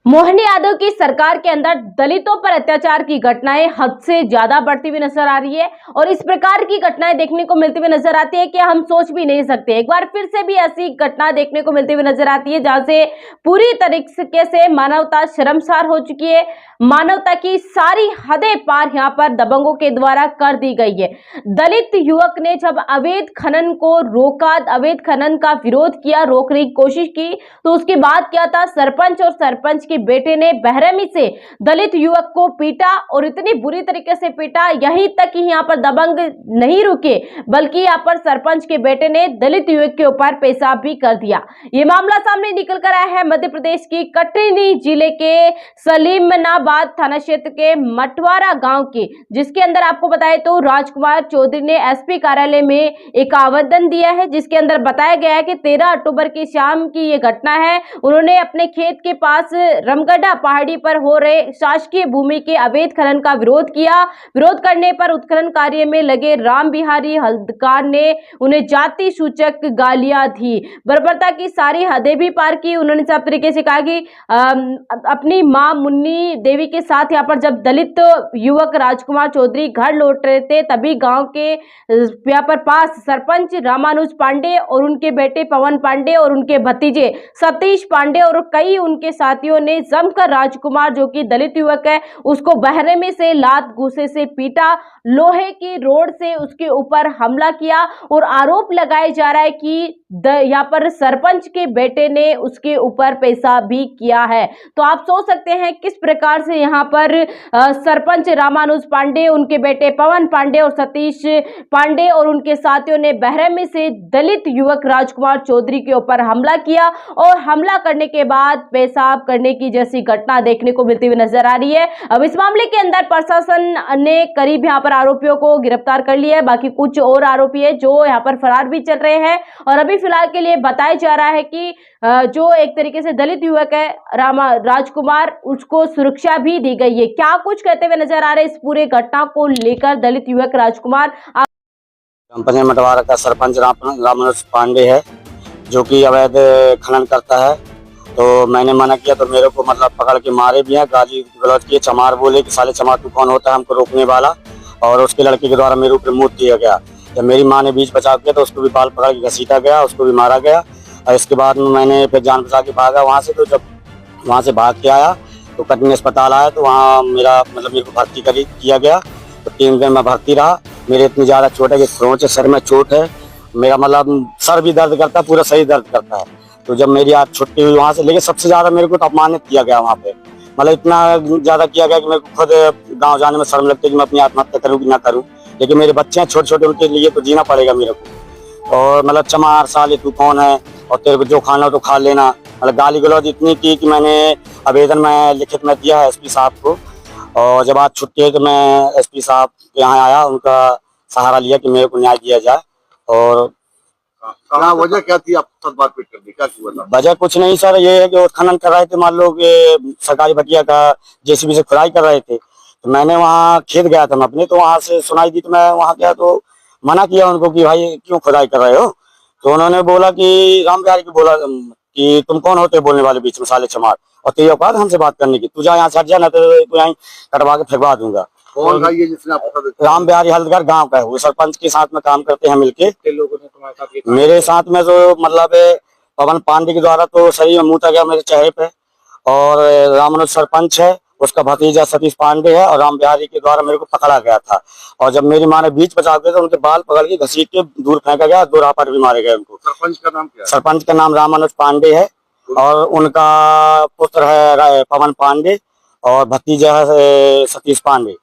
मोहन यादव की सरकार के अंदर दलितों पर अत्याचार की घटनाएं हद से ज्यादा बढ़ती हुई नजर आ रही है और इस प्रकार की घटनाएं देखने को मिलती हुई नजर आती है कि हम सोच भी नहीं सकते। एक बार फिर से भी ऐसी घटना देखने को मिलती हुई नजर आती है जहां से पूरी तरीके से मानवता शर्मसार हो चुकी है। मानवता की सारी हदें पार यहां पर दबंगों के द्वारा कर दी गई है। दलित युवक ने जब अवैध खनन को रोका, अवैध खनन का विरोध किया, रोकने की कोशिश की, तो उसके बाद क्या था, सरपंच और सरपंच के बेटे ने बेरहमी से दलित युवक को पीटा और इतनी बुरी तरीके से पीटा, यहीं तक कि यहां पर दबंग नहीं रुके बल्कि यहां पर सरपंच के बेटे ने दलित युवक के ऊपर पेशाब भी कर दिया। यह मामला सामने निकल कर आया है मध्य प्रदेश की कटनी जिले के सलीमनाबाद थाना क्षेत्र के मटवारा गांव की, जिसके अंदर आपको बताएं तो राजकुमार चौधरी ने एसपी कार्यालय में एक आवेदन दिया है, जिसके अंदर बताया गया है कि 13 अक्टूबर की शाम की यह घटना है। उन्होंने अपने खेत के पास रमगढ़ा पहाड़ी पर हो रहे शासकीय भूमि के अवैध खनन का विरोध किया। विरोध करने पर उत्खनन कार्य में लगे राम बिहारी हल्दकार ने उन्हें जाति सूचक गालियां दी, बर्बरता की सारी हदें भी पार की। उन्होंने सब तरीके से कहा कि अपनी मां मुन्नी देवी के साथ यहाँ पर जब दलित युवक राजकुमार चौधरी घर लौट रहे थे, तभी गांव के यहाँ पर पास सरपंच रामानुज पांडे और उनके बेटे पवन पांडे और उनके भतीजे सतीश पांडे और कई उनके साथियों ने जमकर राजकुमार, जो कि दलित युवक है, उसको बहरेमे से लात घूंसे से पीटा, लोहे की रोड से उसके ऊपर हमला किया और आरोप लगाया जा रहा है कि यहाँ पर सरपंच के बेटे ने उसके ऊपर पेशाब भी किया है। तो आप सोच सकते हैं किस प्रकार से यहाँ पर सरपंच रामानुज पांडे, उनके बेटे पवन पांडे और सतीश पांडे और उनके साथियों ने बहरेमे से दलित युवक राजकुमार चौधरी के ऊपर हमला किया और हमला करने के बाद पेशाब करने की जैसी घटना देखने को मिलती हुई नजर आ रही है। अब इस मामले के अंदर प्रशासन ने करीब यहाँ पर आरोपियों को गिरफ्तार कर लिया है, बाकी कुछ और आरोपी है जो यहाँ पर फरार भी चल रहे हैं और अभी फिलहाल के लिए बताया जा रहा है कि जो एक तरीके से दलित युवक है राजकुमार, उसको सुरक्षा भी दी गई है। क्या कुछ कहते हुए नजर आ रहे हैं इस पूरे घटना को लेकर दलित युवक राजकुमार? कंपनी मटवारा का सरपंच रामानुज पांडे है, जो कि अवैध खनन करता है। तो मैंने मना किया तो मेरे को मतलब पकड़ के मारे भी हैं, गाली गलौज किए, चमार बोले कि साले चमार तू कौन होता है हमको रोकने वाला, और उसके लड़के के द्वारा मेरे ऊपर मुँह दिया गया। जब मेरी माँ ने बीच बचाव किया तो उसको भी बाल पकड़ के घसीटा गया, उसको भी मारा गया। और इसके बाद मैंने फिर जान बचा के भागा वहाँ से। तो जब वहाँ से भाग के आया तो कटनी अस्पताल आया तो वहाँ मेरे को भर्ती किया गया। तो 3 दिन में भर्ती रहा। मेरे इतनी ज़्यादा चोट है कि खरोंच है, सर में चोट है, मेरा मतलब सर भी दर्द करता है, पूरा शरीर दर्द करता है। तो जब मेरी आज छुट्टी हुई वहाँ से, लेकिन सबसे ज़्यादा मेरे को तो अपमानित किया गया वहाँ पे, मतलब इतना ज़्यादा किया गया कि मेरे को खुद गाँव जाने में शर्म लगती है कि मैं अपनी आत्महत्या करूँ कि ना करूँ। लेकिन मेरे बच्चे हैं छोटे छोटे, उनके लिए तो जीना पड़ेगा मेरे को। और मतलब चमार साले तू कौन है और तेरे को जो खाना हो तो खा लेना, मतलब गाली गलौज इतनी की कि मैंने आवेदन में लिखित में दिया है एसपी साहब को। और जब आज छुट्टी है तो मैं एसपी साहब के यहाँ आया, उनका सहारा लिया कि मेरे को न्याय दिया जाए। और क्या वजह क्या थी आपको बात कर दी, क्या हुआ? वजह कुछ नहीं सर, ये है कि खनन कर रहे थे, मान लो कि सरकारी भटिया का जेसीबी से खुदाई कर रहे थे। तो मैंने वहाँ खेत गया था मैं अपने, तो वहाँ से सुनाई दी तो मैं वहाँ गया तो मना किया उनको कि भाई क्यों खुदाई कर रहे हो। तो उन्होंने बोला कि राम बिहारी को बोला कि तुम कौन होते बोलने वाले बीच में साले चमार, और तेरी औकात हमसे बात करने की, तू जा यहाँ से हट जा, ना तो यहाँ कटवा के फेंकवा दूंगा। कौन था ये जिसने आपको? राम बिहारी हल्दकर गांव का है, वो सरपंच के साथ में काम करते हैं मिलके। लोगों ने तुम्हारे साथ मेरे साथ में तो मतलब पवन पांडे के द्वारा तो शरीर में मुँह गया मेरे चेहरे पे, और रामानुज सरपंच है, उसका भतीजा सतीश पांडे है, और राम बिहारी के द्वारा मेरे को पकड़ा गया था। और जब मेरी माँ ने बीच बचाव किया तो उनके बाल पकड़ के घसीट के दूर फेंका गया, 2 रापट भी मारे गए उनको। सरपंच का नाम क्या है? सरपंच का नाम रामानुज पांडे है और उनका पुत्र है पवन पांडे और भतीजा है सतीश पांडे।